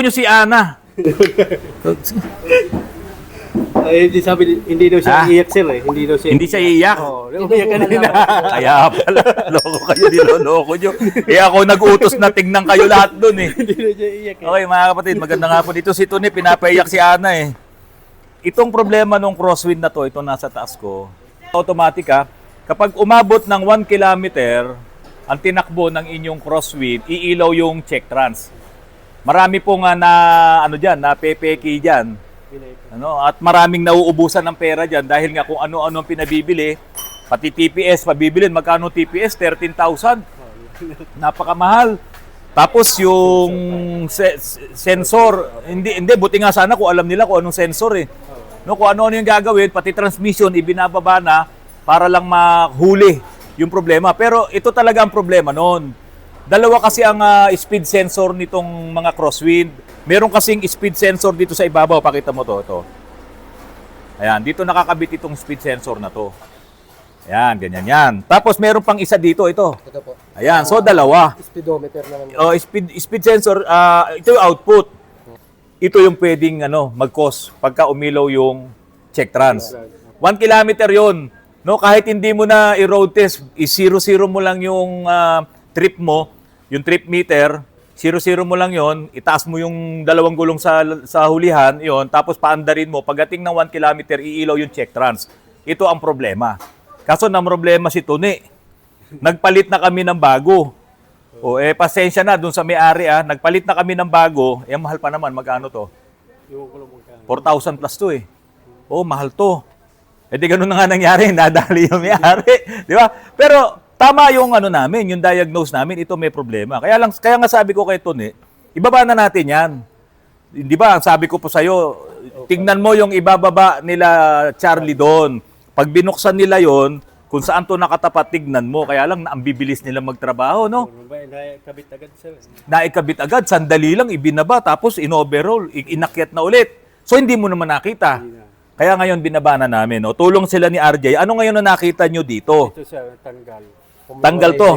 nyo si Ana. Ay, hindi daw siya iiyak sir eh. Hindi daw siya Hindi siya iiyak. Oo, umiyak kanina. Kaya pala, loko kayo, niloloko nyo. Eh ako nag-utos na tingnan kayo lahat dun eh. Hindi daw siya iiyak eh. Okay mga kapatid, maganda nga po dito si Tony, pinapaiyak si Ana eh. Itong problema nung crosswind na to, ito nasa taas ko, automatic kapag umabot ng 1 kilometer, ang tinakbo ng inyong crosswind, iilaw yung check trans. Marami po nga na, na pepeki dyan. At maraming nauubusan ng pera dyan dahil nga kung ano-ano ang pinabibili, pati TPS, pabibilin. Magkano TPS? 13,000. Napakamahal. Tapos yung sensor, hindi, buti nga sana kung alam nila kung anong sensor eh. Kung ano-ano yung gagawin, pati transmission, ibinababa na para lang mahuli yung problema. Pero ito talaga ang problema noon. Dalawa kasi ang speed sensor nitong mga crosswind. Meron kasing speed sensor dito sa ibabaw. Pakita mo to. Ito. Ayan, dito nakakabit itong speed sensor na to. Ayan, ganyan yan. Tapos meron pang isa dito, ito. Ito po. Ayan, so dalawa. Speedometer naman. Speed sensor, ito yung output. Ito yung pwedeng mag-cause pagka umilaw yung check trans. 1 kilometer yon. Kahit hindi mo na i-road test, i-0-0 mo lang yung trip mo, yung trip meter, 0-0 mo lang yon, itaas mo yung dalawang gulong sa hulihan, yon, tapos paandarin mo, pagdating ng 1 kilometer, iilaw yung check trans. Ito ang problema. Kaso na problema si Tony. Nagpalit na kami ng bago. Pasensya na dun sa may-ari nagpalit na kami ng bago, mahal pa naman, magkano to? 4,000 plus to eh. Mahal to. Di ganun na nga nangyari, nadali yung may-ari. Di ba? Pero tama yung namin, yung diagnose namin, ito may problema. Kaya nga sabi ko kay Tony, ibaba na natin yan. Di ba? Ang sabi ko po sa'yo, tingnan mo yung ibababa nila Charlie doon. Pag binuksan nila yon, kung saan to nakatapat, tignan mo. Kaya lang, ang bibilis nila magtrabaho, no? Naikabit agad sir. Naikabit agad, sandali lang, ibinaba, tapos in-overhaul, inakyat na ulit. So, hindi mo naman nakita. Kaya ngayon, binaba na namin. Tulong sila ni RJ. Ano ngayon na nakita nyo dito? Ito sir, tanggal. Tanggal to.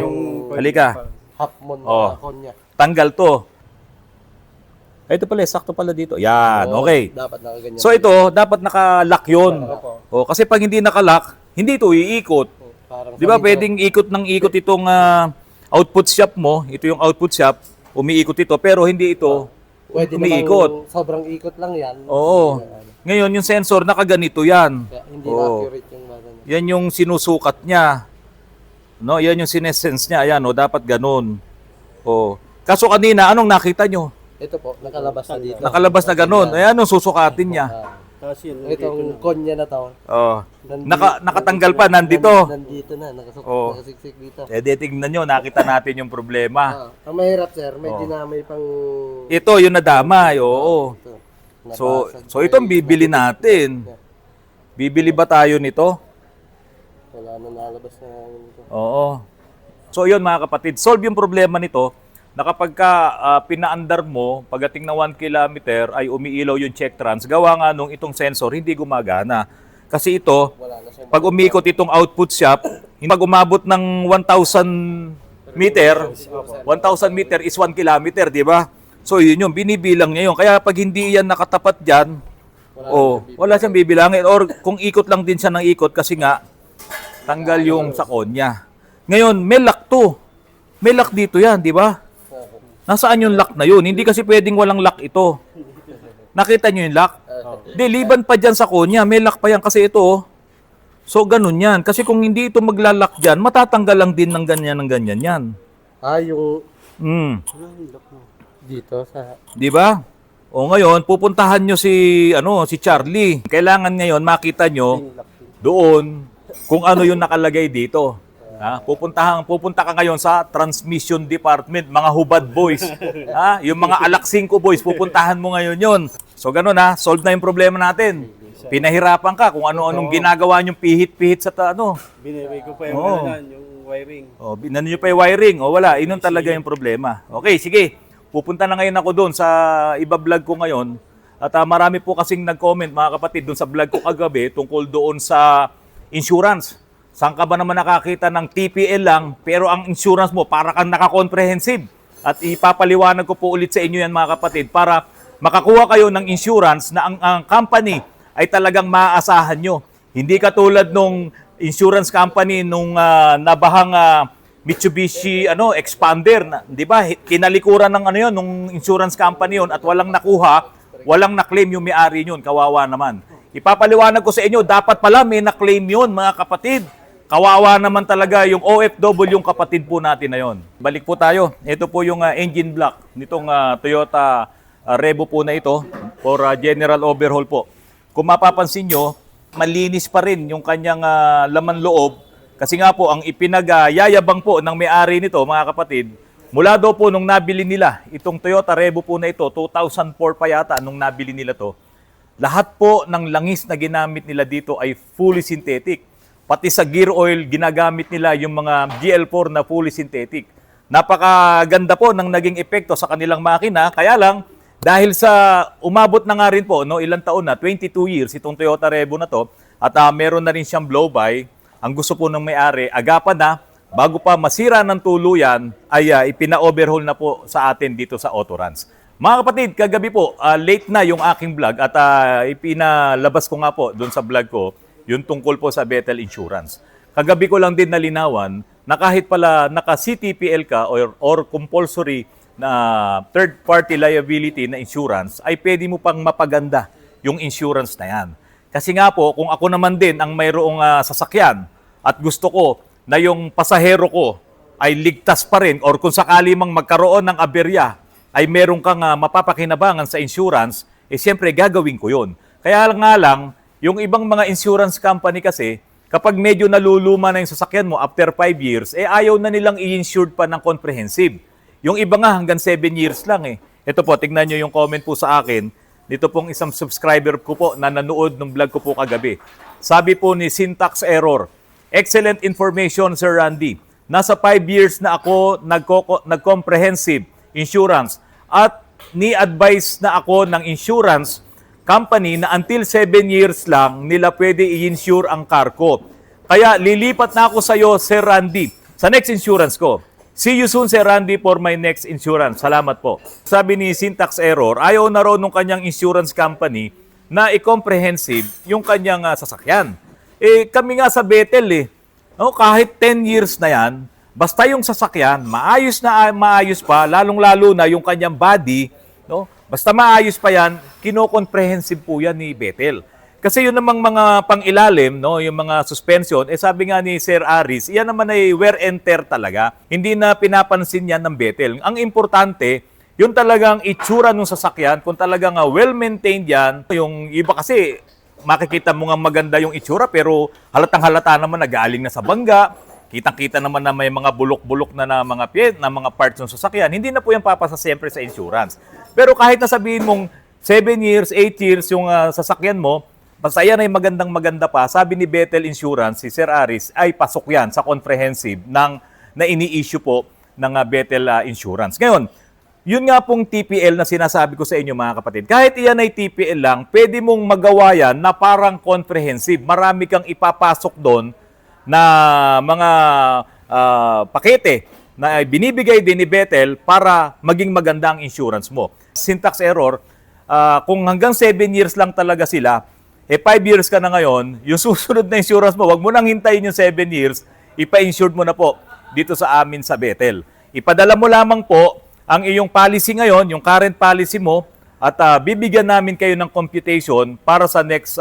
Halika. Half-moon konya. Tanggal to. Ito pala, sakto pala dito. Yan, okay. Dapat nakaganyan. So ito, dapat naka-lock yun. Kasi pag hindi naka-lock, hindi ito iikot. Di ba pwedeng ikot ng ikot itong output shop mo. Ito yung output shop. Umiikot ito, pero hindi ito Pwede umiikot. Sobrang ikot lang yan. Oo. Ngayon, yung sensor, nakaganito yan. Kaya hindi accurate yung bata niya. Yan yung sinusukat niya. Yan yung sinesense niya. Ayan, dapat ganun. Kaso kanina, anong nakita nyo? Ito po, nakalabas na dito. Nakalabas na ganun. Ayan, anong susukatin niya? Itong konya na to. Nakatanggal pa, nandito. Nandito na, nakasiksik dito. Tingnan nyo, nakita natin yung problema. Ang mahirap sir, may dinamay pang... Ito, yung nadamay, oo. So itong bibili natin. Bibili ba tayo nito? Wala na nalabas na ito. Oo. So yun mga kapatid, solve yung problema nito na kapag pinaandar mo, pagdating na 1 kilometer ay umiilaw yung check trans, gawa nga nung itong sensor, hindi gumagana. Kasi ito, pag umikot itong output shop, pag umabot ng 1,000 meter, 1,000 meter is 1 kilometer, di ba? So yun yung binibilang niya yun. Kaya pag hindi yan nakatapat dyan, wala siyang bibilangin. Or kung ikot lang din siya ng ikot kasi nga, tanggal yung sakon niya. Ngayon, may lock to. May lock dito yan, di ba? Nasaan yung lock na yun? Hindi kasi pwedeng walang lock ito. Nakita nyo yung lock? Di, liban pa dyan sa konya. May lock pa yan kasi ito. So, ganun yan. Kasi kung hindi ito maglalak dyan, matatanggal lang din ng ganyan yan. Yung... Lock mo. Dito sa... Di ba? Ngayon, pupuntahan nyo si Charlie. Kailangan ngayon makita nyo doon kung ano yung nakalagay dito. Pupunta ka ngayon sa transmission department, mga hubad boys. Yung mga alak 5 boys, pupuntahan mo ngayon yon. So ganun solve na yung problema natin. Pinahirapan ka kung ano-anong ginagawa yung pihit-pihit sa Binibay ko pa yung wiring. Binano nyo pa yung wiring. Wala, inon talaga yung problema. Okay, sige. Pupunta na ngayon ako doon sa iba-vlog ko ngayon. At marami po kasing nag-comment mga kapatid doon sa vlog ko kagabi tungkol doon sa insurance. Saan ka ba naman nakakita ng TPL lang pero ang insurance mo para kang naka-comprehensive? At ipapaliwanag ko po ulit sa inyo yan mga kapatid para makakuha kayo ng insurance na ang company ay talagang maaasahan nyo. Hindi katulad nung insurance company nung nabahang Mitsubishi Expander, 'di ba? Kinalikuran ng yon nung insurance company yon at walang nakuha, walang na-claim yung may-ari yun, kawawa naman. Ipapaliwanag ko sa inyo, dapat pala may na-claim yun mga kapatid. Kawawa naman talaga yung OFW yung kapatid po natin na yon. Balik po tayo. Ito po yung engine block nitong Toyota Revo po na ito for general overhaul po. Kung mapapansin nyo, malinis pa rin yung kanyang laman loob kasi nga po ang ipinagyayabang po ng may-ari nito mga kapatid, mula daw po nung nabili nila itong Toyota Revo po na ito, 2004 pa yata nung nabili nila to, lahat po ng langis na ginamit nila dito ay fully synthetic. Pati sa gear oil, ginagamit nila yung mga GL4 na fully synthetic. Napakaganda po ng naging epekto sa kanilang makina. Kaya lang, dahil sa umabot na nga rin po, ilang taon na, 22 years itong Toyota Revo na to, at meron na rin siyang blow-by, ang gusto po ng may-ari, agapan na, bago pa masira ng tuluyan, ay ipina-overhaul na po sa atin dito sa Autoruns. Mga kapatid, kagabi po, late na yung aking vlog at ipinalabas ko nga po doon sa vlog ko, yung tungkol po sa Bethel Insurance. Kagabi ko lang din nalinawan na kahit pala naka-CTPL ka or compulsory na third-party liability na insurance, ay pwede mo pang mapaganda yung insurance na yan. Kasi nga po, kung ako naman din ang mayroong sasakyan at gusto ko na yung pasahero ko ay ligtas pa rin or kung sakali mang magkaroon ng aberya, ay meron kang mapapakinabangan sa insurance, siyempre gagawin ko yun. Kaya nga lang, yung ibang mga insurance company kasi, kapag medyo naluluma na yung sasakyan mo after 5 years, ayaw na nilang i-insured pa ng comprehensive. Yung iba nga hanggang 7 years lang eh. Ito po, tignan nyo yung comment po sa akin. Dito pong isang subscriber ko po na nanood ng vlog ko po kagabi. Sabi po ni Syntax Error, excellent information Sir Randy. Nasa 5 years na ako nag-comprehensive insurance at ni-advise na ako ng insurance company na until 7 years lang nila pwede i-insure ang car ko. Kaya lilipat na ako sa iyo, Sir Randy, sa next insurance ko. See you soon, Sir Randy, for my next insurance. Salamat po. Sabi ni Syntax Error, ayaw na raw nung kanyang insurance company na i-comprehensive yung kanyang sasakyan. Kami nga sa Bethel kahit 10 years na yan, basta yung sasakyan, maayos pa, lalong-lalo na yung kanyang body, basta maayos pa yan, kino-comprehensive po yan ni Bethel. Kasi yun namang mga pang-ilalim, yung mga suspension, sabi nga ni Sir Aris, yan naman ay wear and tear talaga. Hindi na pinapansin yan ng Bethel. Ang importante, yung talagang itsura ng sasakyan, kung talagang well-maintained yan, yung iba kasi, makikita mo nga maganda yung itsura, pero halatang-halata naman nag-aaling na sa bangga, kitang-kita naman na may mga bulok-bulok na mga parts ng sasakyan, hindi na po yan papasa siyempre sa insurance. Pero kahit na sabihin mong 7 years, 8 years yung sasakyan mo, basta yan ay magandang-maganda pa, sabi ni Bethel Insurance, si Sir Aris, ay pasok yan sa comprehensive na ini-issue po ng Bethel Insurance. Ngayon, yun nga pong TPL na sinasabi ko sa inyo mga kapatid. Kahit iyan ay TPL lang, pwede mong magawa yan na parang comprehensive. Marami kang ipapasok doon na mga pakete na binibigay din ni Bethel para maging maganda ang insurance mo. Syntax Error, kung hanggang 7 years lang talaga sila, 5 years ka na ngayon, yung susunod na insurance mo, wag mo nang hintayin yung 7 years, ipa-insured mo na po dito sa amin sa Bethel. Ipadala mo lamang po ang iyong policy ngayon, yung current policy mo, at bibigyan namin kayo ng computation para sa next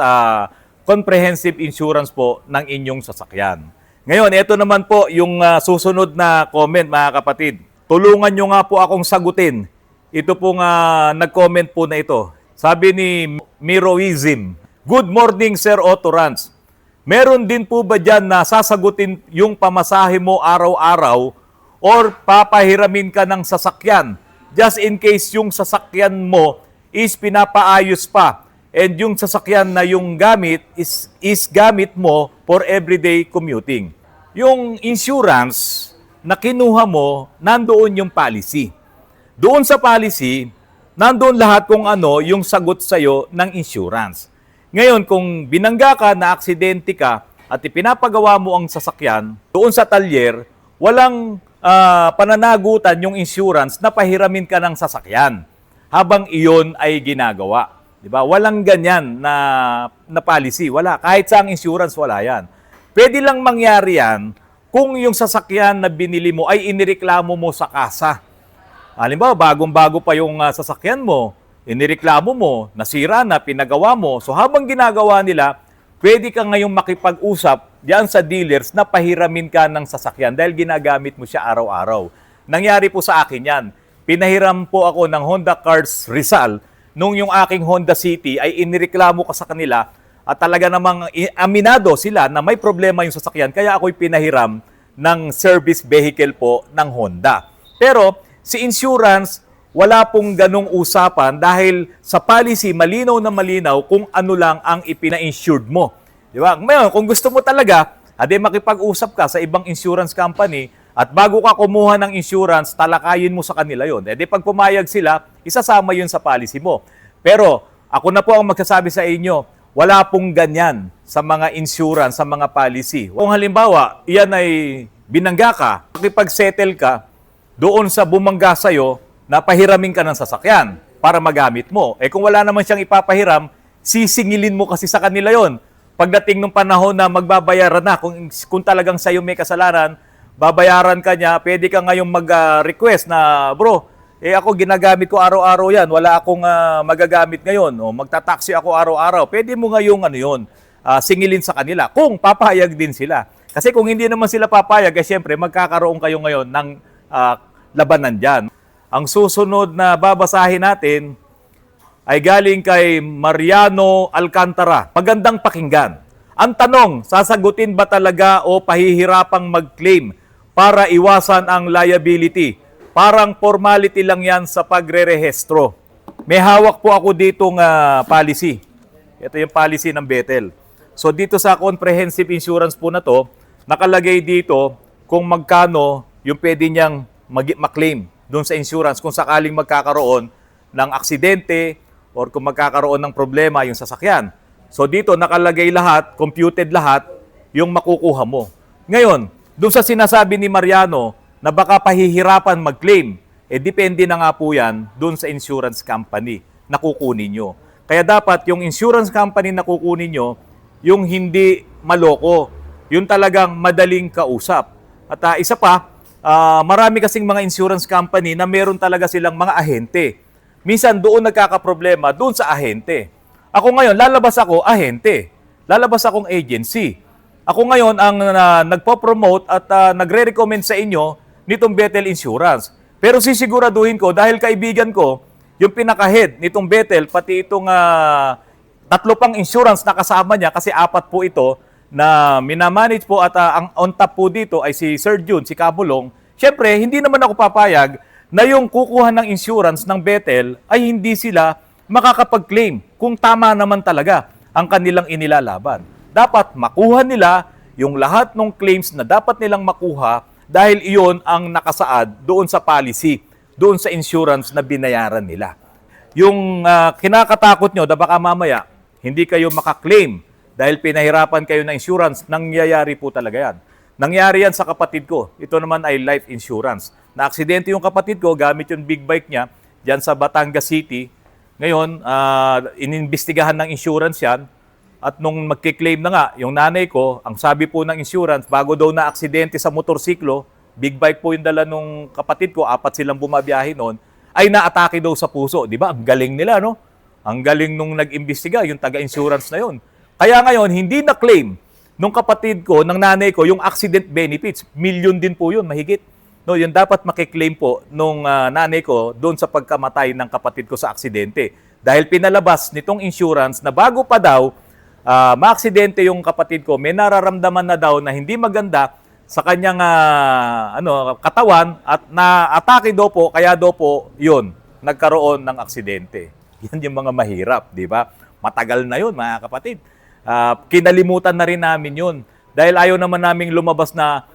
comprehensive insurance po ng inyong sasakyan. Ngayon, ito naman po yung susunod na comment mga kapatid. Tulungan nyo nga po akong sagutin. Ito pong nag-comment po na ito. Sabi ni Miroism, good morning Sir Autoruns. Meron din po ba dyan na sasagutin yung pamasahe mo araw-araw or papahiramin ka ng sasakyan just in case yung sasakyan mo is pinapaayos pa and yung sasakyan na yung gamit is gamit mo for everyday commuting. Yung insurance na kinuha mo, nandoon yung policy. Doon sa policy, nandoon lahat kung ano yung sagot sa'yo ng insurance. Ngayon, kung binangga ka na aksidente ka at ipinapagawa mo ang sasakyan doon sa talyer, walang pananagutan yung insurance na pahiramin ka ng sasakyan habang iyon ay ginagawa. 'Di ba? Walang ganyan na policy. Wala. Kahit sa insurance, wala yan. Pwede lang mangyari yan kung yung sasakyan na binili mo ay inireklamo mo sa kasa. Halimbawa, bagong-bago pa yung sasakyan mo, inireklamo mo, nasira na, pinagawa mo. So habang ginagawa nila, pwede ka ngayong makipag-usap diyan sa dealers na pahiramin ka ng sasakyan dahil ginagamit mo siya araw-araw. Nangyari po sa akin yan. Pinahiram po ako ng Honda Cars Rizal nung yung aking Honda City ay inireklamo ka sa kanila at talaga namang aminado sila na may problema yung sasakyan kaya ako'y pinahiram ng service vehicle po ng Honda. Pero si insurance, wala pong ganong usapan dahil sa policy, malinaw na malinaw kung ano lang ang ipina-insured mo. Di ba? Ngayon, kung gusto mo talaga, makipag-usap ka sa ibang insurance company at bago ka kumuha ng insurance, talakayin mo sa kanila yon. Pag pumayag sila, isasama yun sa policy mo. Pero ako na po ang magsasabi sa inyo, wala pong ganyan sa mga insurance, sa mga policy. Kung halimbawa, iyan ay binangga ka, makipag-settle ka doon sa bumangga sa'yo, na pahiramin ka ng sasakyan para magamit mo. Kung wala naman siyang ipapahiram, sisingilin mo kasi sa kanila yon. Pagdating ng panahon na magbabayaran na, kung talagang sa'yo may kasalanan, babayaran ka niya, pwede ka ngayong mag-request na, bro, ako ginagamit ko araw-araw yan, wala akong magagamit ngayon, o magta-taxi ako araw-araw. Pwede mo ngayong singilin sa kanila, kung papayag din sila. Kasi kung hindi naman sila papayag, syempre magkakaroon kayo ngayon ng labanan dyan. Ang susunod na babasahin natin ay galing kay Mariano Alcantara. Magandang pakinggan. Ang tanong, sasagutin ba talaga o pahihirapang mag-claim para iwasan ang liability? Parang formality lang yan sa pagre-rehistro. May hawak po ako ditong policy. Ito yung policy ng Bethel. So dito sa comprehensive insurance po na to, nakalagay dito kung magkano yung pwede niyang mag-claim doon sa insurance kung sakaling magkakaroon ng aksidente or kung magkakaroon ng problema yung sasakyan. So dito nakalagay lahat, computed lahat, yung makukuha mo. Ngayon, doon sa sinasabi ni Mariano na baka pahihirapan mag-claim, depende na nga po yan doon sa insurance company na kukunin nyo. Kaya dapat yung insurance company na kukunin nyo, yung hindi maloko, yung talagang madaling kausap. At isa pa, marami kasing mga insurance company na meron talaga silang mga ahente. Minsan doon nagkakaproblema, doon sa ahente. Ako ngayon, lalabas ako ahente. Lalabas akong agency. Ako ngayon ang nagpo-promote at nagre-recommend sa inyo nitong Bethel Insurance. Pero sisiguraduhin ko, dahil kaibigan ko, yung pinaka-head nitong Bethel, pati itong tatlo pang insurance na kasama niya, kasi 4 po ito, na minamanage po at ang on top po dito ay si Sir June, si Kabulong. Siyempre, hindi naman ako papayag na yung kukuha ng insurance ng Bethel ay hindi sila makakapag-claim kung tama naman talaga ang kanilang inilalaban. Dapat makuha nila yung lahat ng claims na dapat nilang makuha dahil iyon ang nakasaad doon sa policy, doon sa insurance na binayaran nila. Yung kinakatakot nyo na baka mamaya hindi kayo makaklaim dahil pinahirapan kayo ng insurance, nangyayari po talaga yan. Nangyari yan sa kapatid ko. Ito naman ay life insurance. Na-aksidente yung kapatid ko, gamit yung big bike niya, dyan sa Batangas City. Ngayon, inimbestigahan ng insurance yan. At nung magkiklaim na nga, yung nanay ko, ang sabi po ng insurance, bago daw na aksidente sa motorsiklo, big bike po yung dala nung kapatid ko, 4 silang bumabiyahe noon, ay naatake daw sa puso. Di ba? Ang galing nila, no? Ang galing nung nag-imbestiga, yung taga-insurance na yun. Kaya ngayon, hindi na-claim nung kapatid ko, ng nanay ko, yung accident benefits. Milyon din po yun, mahigit. No, yun dapat makiklaim po nung nanay ko doon sa pagkamatay ng kapatid ko sa aksidente. Dahil pinalabas nitong insurance na bago pa daw maaksidente yung kapatid ko, may nararamdaman na daw na hindi maganda sa kanyang katawan at na-atake daw po, kaya daw po yun, nagkaroon ng aksidente. Yan yung mga mahirap, di ba? Matagal na yun, mga kapatid. Kinalimutan na rin namin yun. Dahil ayaw naman naming lumabas na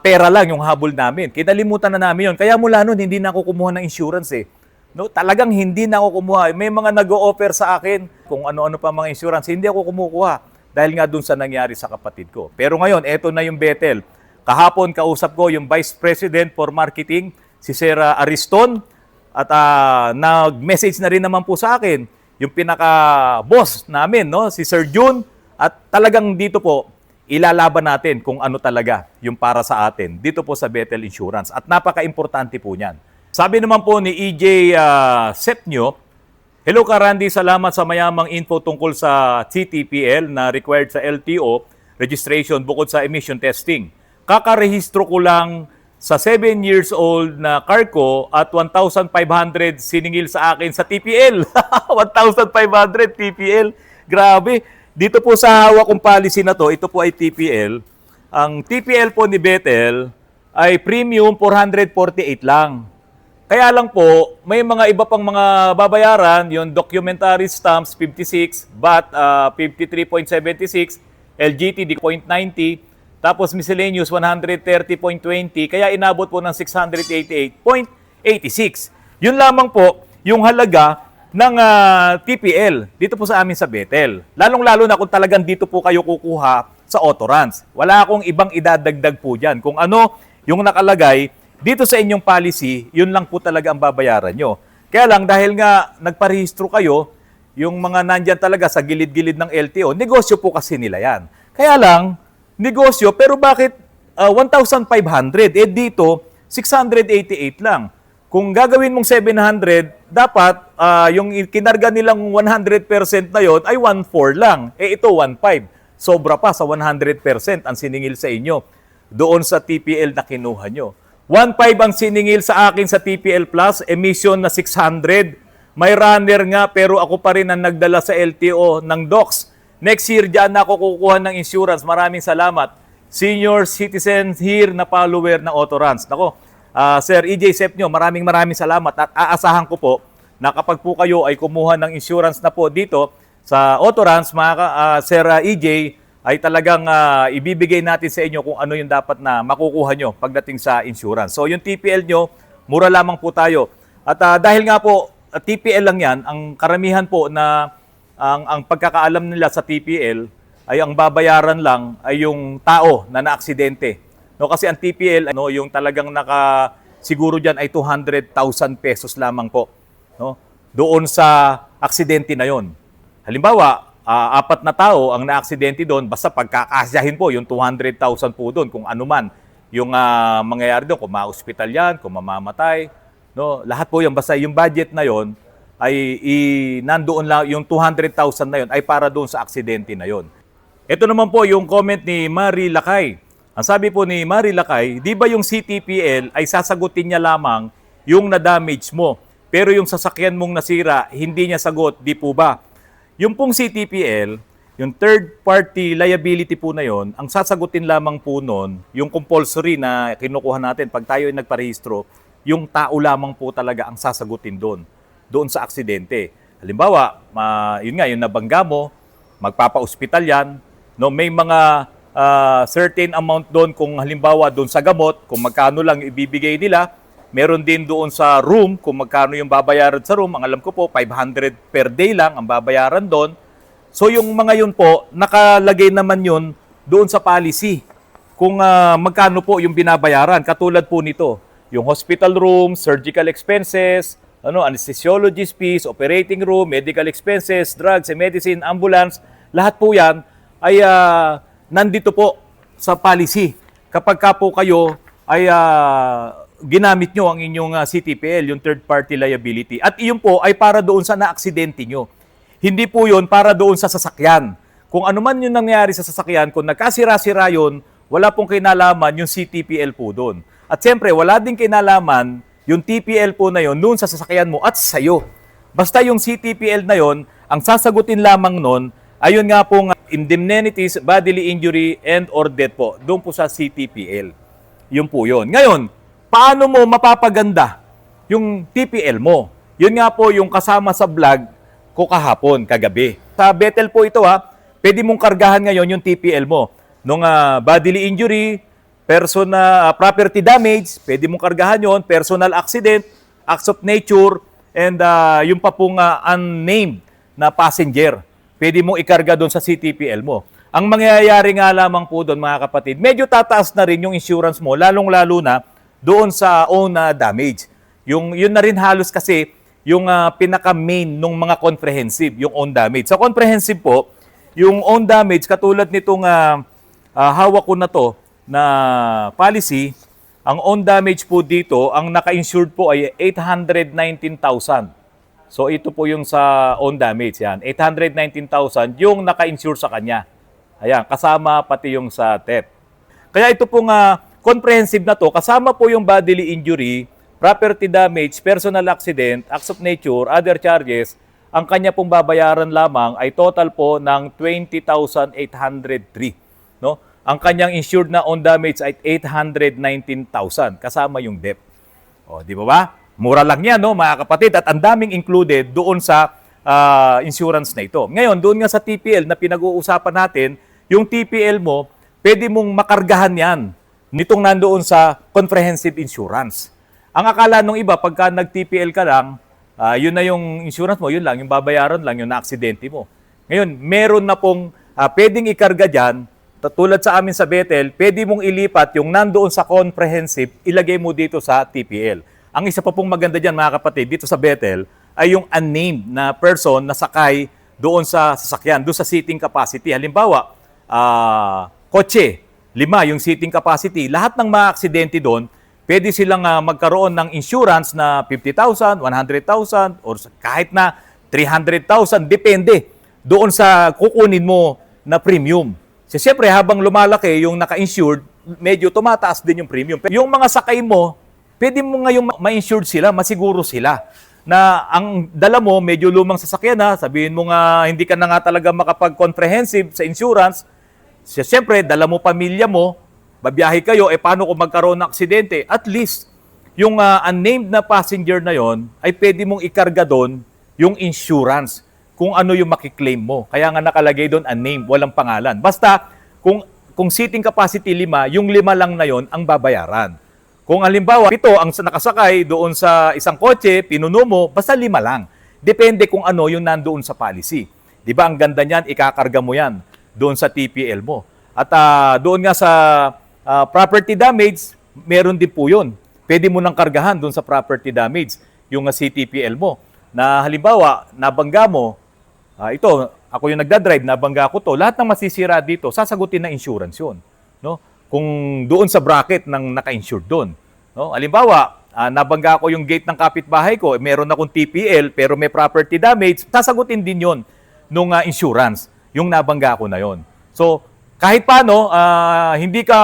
pera lang yung habol namin. Kinalimutan na namin yun. Kaya mula nun, hindi na ako kumuha ng insurance eh. No, talagang hindi na ako kumuha. May mga nag-o-offer sa akin kung ano-ano pa mga insurance. Hindi ako kumukuha dahil nga dun sa nangyari sa kapatid ko. Pero ngayon, eto na yung Bethel. Kahapon kausap ko yung Vice President for Marketing, si Sir Ariston, at nag-message na rin naman po sa akin yung pinaka-boss namin, no, si Sir June, at talagang dito po ilalaban natin kung ano talaga yung para sa atin dito po sa Bethel Insurance. At napaka-importante po niyan. Sabi naman po ni EJ Sepnyo, hello ka Randy, salamat sa mayamang info tungkol sa CTPL na required sa LTO registration bukod sa emission testing. Kakarehistro ko lang sa 7 years old na car ko at 1,500 siningil sa akin sa TPL. 1,500 TPL. Grabe. Dito po sa hawak kong policy na to, ito po ay TPL. Ang TPL po ni Bethel ay premium 448 lang. Kaya lang po, may mga iba pang mga babayaran, yung documentary stamps 56, VAT 53.76, LGT 0.90, tapos miscellaneous 130.20, kaya inabot po ng 688.86. Yun lamang po yung halaga ng TPL dito po sa amin sa Bethel. Lalong-lalo na kung talagang dito po kayo kukuha sa Autorans. Wala akong ibang idadagdag po dyan. Kung ano yung nakalagay dito sa inyong policy, yun lang po talaga ang babayaran nyo. Kaya lang dahil nga nagparehistro kayo, yung mga nandyan talaga sa gilid-gilid ng LTO, negosyo po kasi nila yan. Kaya lang, negosyo, pero bakit 1,500? Eh dito, 688 lang. Kung gagawin mong 700, dapat yung kinarga nilang 100% na yon ay 1,400 lang. Eh ito, 1,500. Sobra pa sa 100% ang siningil sa inyo doon sa TPL na kinuha nyo. 1,500 ang siningil sa akin sa TPL Plus, emission na 600. May runner nga, pero ako pa rin ang nagdala sa LTO ng docs. Next year, dyan na ako kukuha ng insurance. Maraming salamat. Senior citizen here na follower ng Autorans. Nako, Sir EJ Sepnyo, maraming salamat. At aasahan ko po na kapag po kayo ay kumuha ng insurance na po dito sa Autorans, Sir EJ, ay talagang ibibigay natin sa inyo kung ano yung dapat na makukuha nyo pagdating sa insurance. So yung TPL nyo, mura lamang po tayo. At dahil nga po, TPL lang yan, ang karamihan po na ang pagkakaalam nila sa TPL ay ang babayaran lang ay yung tao na naaksidente. No, kasi ang TPL ano, yung talagang siguro diyan ay 200,000 pesos lamang po, no? Doon sa aksidente na 'yon. Halimbawa, 4 na tao ang naaksidente doon, basta pagkakasyahin po yung 200,000 po doon kung ano man yung mangyayari doon, kung ma-hospital yan, kung mamamatay, no? Lahat po 'yan basta yung budget na 'yon ay nandoon lang, yung 200,000 na yon ay para doon sa aksidente na yon. Ito naman po yung comment ni Marie Lakay. Ang sabi po ni Marie Lakay, di ba yung CTPL ay sasagutin niya lamang yung na-damage mo, pero yung sasakyan mong nasira, hindi niya sagot, di po ba? Yung pong CTPL, yung third party liability po na yon, ang sasagutin lamang po nun, yung compulsory na kinukuha natin pag tayo ay nagparehistro, yung tao lamang po talaga ang sasagutin doon sa aksidente. Halimbawa, yun nga, yung nabangga mo, magpapa-ospital yan, no, may mga certain amount doon kung halimbawa doon sa gamot, kung magkano lang ibibigay nila, meron din doon sa room, kung magkano yung babayaran sa room, ang alam ko po, 500 per day lang ang babayaran doon. So yung mga yun po, nakalagay naman yun doon sa policy, kung magkano po yung binabayaran, katulad po nito, yung hospital room, surgical expenses, anesthesiologist fees, operating room, medical expenses, drugs and medicine, ambulance, lahat po yan ay nandito po sa policy. Kapag ka po kayo ay ginamit nyo ang inyong CTPL, yung third party liability. At iyon po ay para doon sa na-aksidente nyo. Hindi po yun para doon sa sasakyan. Kung ano man yung nangyari sa sasakyan, kung nagkasira-sira yun, wala pong kinalaman yung CTPL po doon. At siyempre, wala din kinalaman yung TPL po na yon noon sa sasakyan mo at sa'yo. Basta yung CTPL na yon, ang sasagutin lamang nun, ayun nga pong indemnities, bodily injury, and or death po. Doon po sa CTPL. Yun po yun. Ngayon, paano mo mapapaganda yung TPL mo? Yun nga po yung kasama sa vlog ko kahapon, kagabi. Sa Bethel po ito pwede mong kargahan ngayon yung TPL mo. Nung bodily injury, property damage, pwede mong kargahan yon, personal accident, acts of nature, and yung pa pong unnamed na passenger. Pwede mong ikarga doon sa CTPL mo. Ang mangyayari nga lamang po doon mga kapatid, medyo tataas na rin yung insurance mo, lalong-lalo na doon sa own damage. Yun na rin halos kasi yung pinaka-main ng mga comprehensive, yung own damage. Sa comprehensive po, yung own damage, katulad nitong hawak ko na to na policy, ang own damage po dito, ang naka-insured po ay 819,000. So ito po yung sa own damage, yan. 819,000 yung naka-insure sa kanya. Ayan, kasama pati yung sa theft. Kaya ito pong comprehensive na to, kasama po yung bodily injury, property damage, personal accident, acts of nature, other charges. Ang kanya pong babayaran lamang ay total po ng 20,803. No? Ang kanyang insured na own damage ay 819,000, kasama yung debt. O, di ba ba? Mura lang yan, no, mga kapatid, at ang daming included doon sa insurance na ito. Ngayon, doon nga sa TPL na pinag-uusapan natin, yung TPL mo, pwede mong makargahan yan nitong nandoon sa comprehensive insurance. Ang akala nung iba, pagka nag-TPL ka lang, yun na yung insurance mo, yun lang, yung babayaran lang, yung na-aksidente mo. Ngayon, meron na pong pwedeng ikarga dyan, tulad sa amin sa Bethel, pwede mong ilipat yung nandoon sa comprehensive, ilagay mo dito sa TPL. Ang isa pa pong maganda dyan, mga kapatid, dito sa Bethel, ay yung unnamed na person na sakay doon sa sasakyan, doon sa seating capacity. Halimbawa, kotse, 5 yung seating capacity. Lahat ng mga aksidente doon, pwede silang magkaroon ng insurance na 50,000, 100,000, or kahit na 300,000, depende doon sa kukunin mo na premium. So, siyempre, habang lumalaki yung naka-insured, medyo tumataas din yung premium. Yung mga sakay mo, pwede mo ngayong ma-insured sila, masiguro sila. Na ang dala mo, medyo lumang sasakyan na, sabihin mo nga hindi ka na nga talaga makapag-comprehensive sa insurance, siyempre, dala mo pamilya mo, babiyahe kayo, paano kung magkaroon ng aksidente? At least, yung unnamed na passenger na yon ay pwede mong ikarga doon yung insurance kung ano yung makiklaim mo. Kaya nga nakalagay doon unnamed, walang pangalan. Basta, kung seating capacity 5, yung 5 lang na yon ang babayaran. Kung halimbawa, 7 ang nakasakay doon sa isang kotse, pinuno mo, basta 5 lang. Depende kung ano yung nandoon sa policy. Di ba ang ganda niyan, ikakarga mo yan doon sa TPL mo. At doon nga sa property damage, meron din po yun. Pwede mo nang kargahan doon sa property damage, yung CTPL mo. Na halimbawa, nabangga mo, ito, ako yung nagdadrive, nabangga ko to, lahat ng masisira dito, sasagutin ng insurance yun. No? Kung doon sa bracket ng naka-insured doon. No? Halimbawa, nabangga ko yung gate ng kapitbahay ko, meron akong TPL pero may property damage, sasagutin din yon nung insurance, yung nabangga ko na yon. So, kahit paano, hindi ka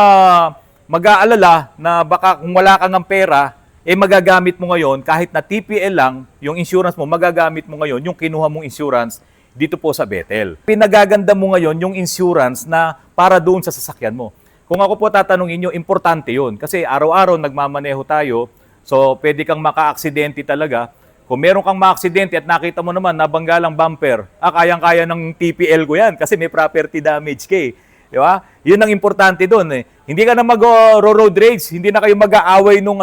mag-aalala na baka kung wala kang ng pera, magagamit mo ngayon, kahit na TPL lang, yung insurance mo, magagamit mo ngayon, yung kinuha mong insurance dito po sa Bethel. Pinagaganda mo ngayon yung insurance na para doon sa sasakyan mo. Kung ako po tatanungin nyo, importante yun. Kasi araw-araw nagmamaneho tayo, so pwede kang maka-aksidente talaga. Kung meron kang maka-aksidente at nakita mo naman, nabangga lang bumper, kayang-kaya ng TPL ko yan kasi may property damage ka eh. Di ba? Yun ang importante doon eh. Hindi ka na mag-road rage, hindi na kayo mag-aaway nung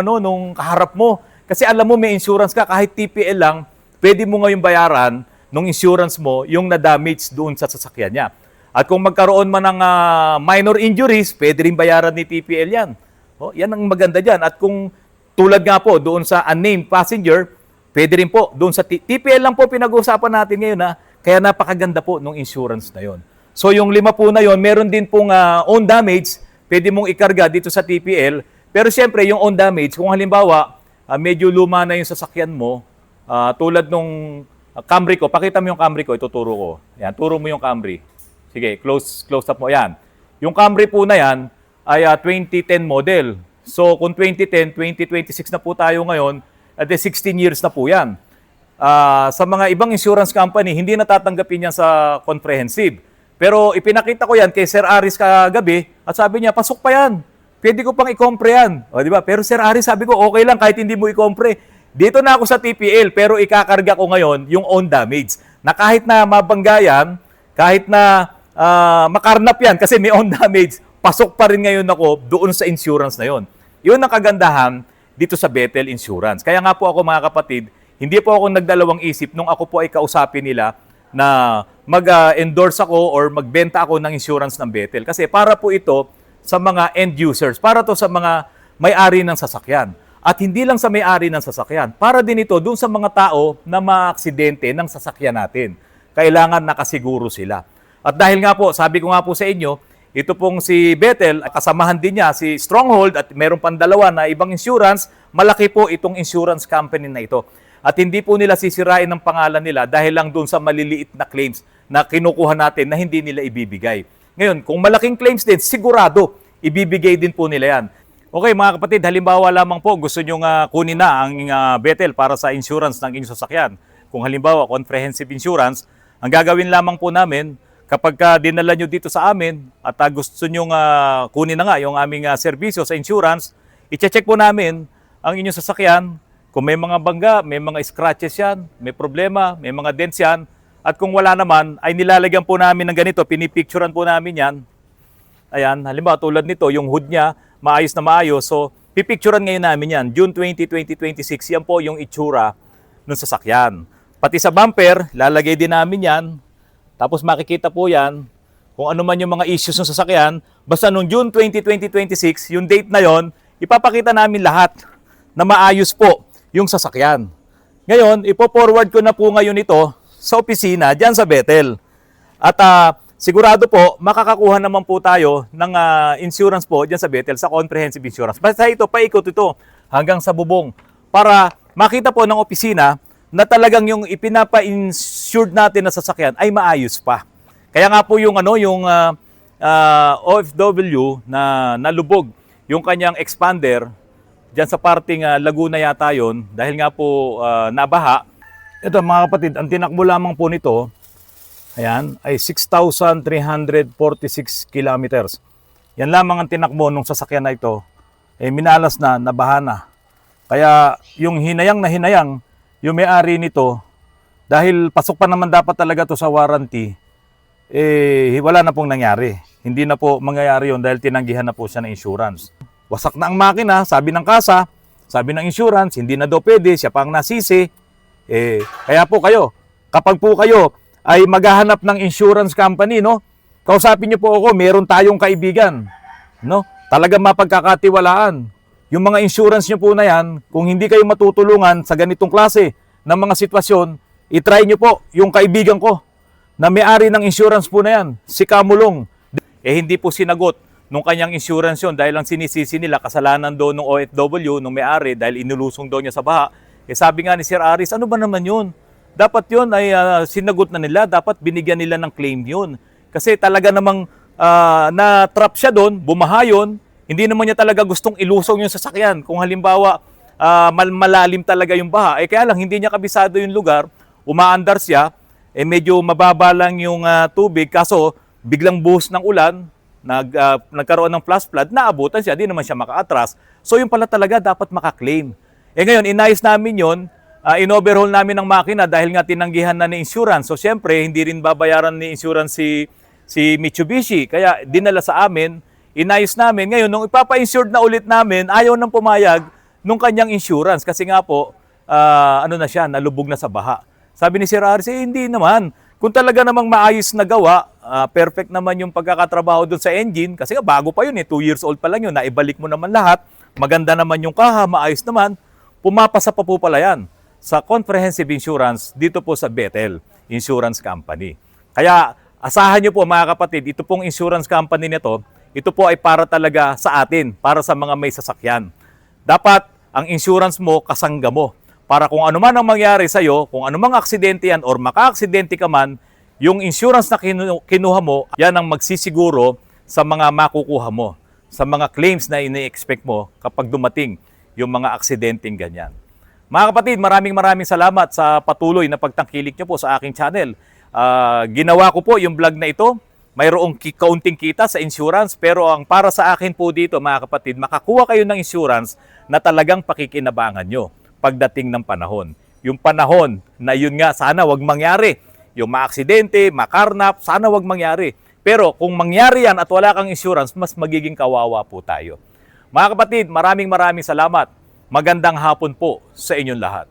kaharap mo. Kasi alam mo may insurance ka, kahit TPL lang, pwede mo ngayon bayaran nung insurance mo yung na-damage doon sa sasakyan niya. At kung magkaroon man ng minor injuries, pwede rin bayaran ni TPL yan. O, yan ang maganda dyan. At kung tulad nga po doon sa unnamed passenger, pwede rin po doon sa TPL lang po pinag-uusapan natin ngayon kaya napakaganda po nung insurance na yon. So yung 5 po na yon, meron din pong own damage, pwede mong ikarga dito sa TPL. Pero siyempre yung own damage, kung halimbawa medyo luma na yung sasakyan mo, tulad nung Camry ko, pakita mo yung Camry ko, ituturo ko. Yan, turo mo yung Camry. Sige, close up mo. Yan. Yung Camry po na yan ay 2010 model. So, kung 2010, 2026 na po tayo ngayon, at 16 years na po yan. Sa mga ibang insurance company, hindi natatanggapin yan sa comprehensive. Pero ipinakita ko yan kay Sir Aris kagabi at sabi niya, pasok pa yan. Pwede ko pang i-compre yan. O, di ba? Pero Sir Aris, sabi ko, okay lang kahit hindi mo i-compre. Dito na ako sa TPL, pero ikakarga ko ngayon yung own damage. Na kahit na mabangga yan, kahit na makarnap yan kasi may own damage, pasok pa rin ngayon ako doon sa insurance na yon. Yun ang kagandahan dito sa Bethel Insurance. Kaya nga po ako mga kapatid, hindi po ako nagdalawang isip nung ako po ay kausapin nila na mag-endorse ako or magbenta ako ng insurance ng Bethel. Kasi para po ito sa mga end users, para to sa mga may-ari ng sasakyan. At hindi lang sa may-ari ng sasakyan, para din ito dun sa mga tao na maaksidente ng sasakyan natin. Kailangan nakasiguro sila. At dahil nga po, sabi ko nga po sa inyo, ito pong si Bethel, kasamahan din niya si Stronghold at meron pang dalawa na ibang insurance, malaki po itong insurance company na ito. At hindi po nila sisirain ng pangalan nila dahil lang doon sa maliliit na claims na kinukuha natin na hindi nila ibibigay. Ngayon, kung malaking claims din, sigurado, ibibigay din po nila yan. Okay mga kapatid, halimbawa lamang po gusto nyo kunin na ang Bethel para sa insurance ng inyong sasakyan. Kung halimbawa, comprehensive insurance, ang gagawin lamang po namin, kapag dinala nyo dito sa amin at gusto nyo kunin na nga yung aming serbisyo sa insurance, i-check po namin ang inyong sasakyan. Kung may mga bangga, may mga scratches yan, may problema, may mga dents yan, at kung wala naman, ay nilalagyan po namin ng ganito, pinipicturean po namin yan. Ayan, halimbawa tulad nito, yung hood niya, maayos na maayos. So, pipicturean ngayon namin yan. June 20, 2026, yan po yung itsura ng sasakyan. Pati sa bumper, lalagay din namin yan. Tapos makikita po yan kung ano man yung mga issues ng sasakyan. Basta noong June 20, 2026, yung date na yon, ipapakita namin lahat na maayos po yung sasakyan. Ngayon, ipo-forward ko na po ngayon ito sa opisina dyan sa Bethel. At sigurado po, makakakuha naman po tayo ng insurance po dyan sa Bethel, sa comprehensive insurance. Basta ito, paikot ito hanggang sa bubong para makita po ng opisina na talagang yung ipinapa-insured natin na sasakyan ay maayos pa. Kaya nga po yung OFW na nalubog yung kanyang expander diyan sa parting Laguna yata yon dahil nga po nabaha. Ito mga kapatid, ang tinakbo lamang po nito ayan, ay 6,346 kilometers. Yan lamang ang tinakbo ng sasakyan na ito. Minalas na, nabaha na. Kaya yung hinayang na hinayang, yung may-ari nito, dahil pasok pa naman dapat talaga to sa warranty, wala na pong nangyari. Hindi na po mangyayari yon dahil tinanggihan na po siya ng insurance. Wasak na ang makina, sabi ng kasa, sabi ng insurance, hindi na daw pwede, siya pa ang nasisi. Kaya po kayo, kapag po kayo ay maghahanap ng insurance company, no? Kausapin niyo po ako, meron tayong kaibigan, no? Talagang mapagkakatiwalaan. Yung mga insurance niyo po na yan, kung hindi kayo matutulungan sa ganitong klase ng mga sitwasyon, itry niyo po yung kaibigan ko na may-ari ng insurance po na yan, si Kamulong. Hindi po sinagot nung kanyang insurance yon dahil lang sinisisi nila kasalanan doon ng OFW, nung may-ari dahil inilusong daw niya sa baha. Sabi nga ni Sir Aris, ano ba naman yun? Dapat yun ay sinagot na nila, dapat binigyan nila ng claim yun. Kasi talaga namang na-trap siya doon, bumaha yun, hindi naman niya talaga gustong ilusong yung sasakyan. Kung halimbawa, malalim talaga yung baha, kaya lang hindi niya kabisado yung lugar, umaandar siya, medyo mababa lang yung tubig, kaso biglang buhos ng ulan, nagkaroon ng flash flood, naabutan siya, di naman siya maka-atras. So yung pala talaga dapat makaklaim. Ngayon, inayos namin yon, in-overhaul namin ng makina dahil nga tinanggihan na ni insurance. So syempre, hindi rin babayaran ni insurance si Mitsubishi. Kaya dinala sa amin, inayos namin. Ngayon, nung ipapa-insured na ulit namin, ayaw nang pumayag nung kanyang insurance. Kasi nga po, ano na siya, nalubog na sa baha. Sabi ni Sir Aris, hindi naman. Kung talaga namang maayos na gawa, perfect naman yung pagkakatrabaho doon sa engine. Kasi nga bago pa yun, 2 years old pa lang yun. Naibalik mo naman lahat. Maganda naman yung kaha, maayos naman. Pumapasa pa po pala yan sa comprehensive insurance dito po sa Bethel Insurance Company. Kaya asahan nyo po mga kapatid, ito pong insurance company nito, ito po ay para talaga sa atin, para sa mga may sasakyan. Dapat ang insurance mo kasangga mo. Para kung ano man ang mangyari sa iyo, kung ano mang aksidente yan or maka-aksidente ka man, yung insurance na kinuha mo, yan ang magsisiguro sa mga makukuha mo, sa mga claims na ini-expect mo kapag dumating yung mga aksidenteng ganyan. Mga kapatid, maraming salamat sa patuloy na pagtangkilik nyo po sa aking channel. Ginawa ko po yung vlog na ito. Mayroong kaunting kita sa insurance, pero ang para sa akin po dito mga kapatid, makakuha kayo ng insurance na talagang pakikinabangan nyo pagdating ng panahon. Yung panahon na yun nga, sana wag mangyari. Yung maaksidente, makarnap, sana wag mangyari. Pero kung mangyari yan at wala kang insurance, mas magiging kawawa po tayo. Mga kapatid, maraming salamat. Magandang hapon po sa inyong lahat.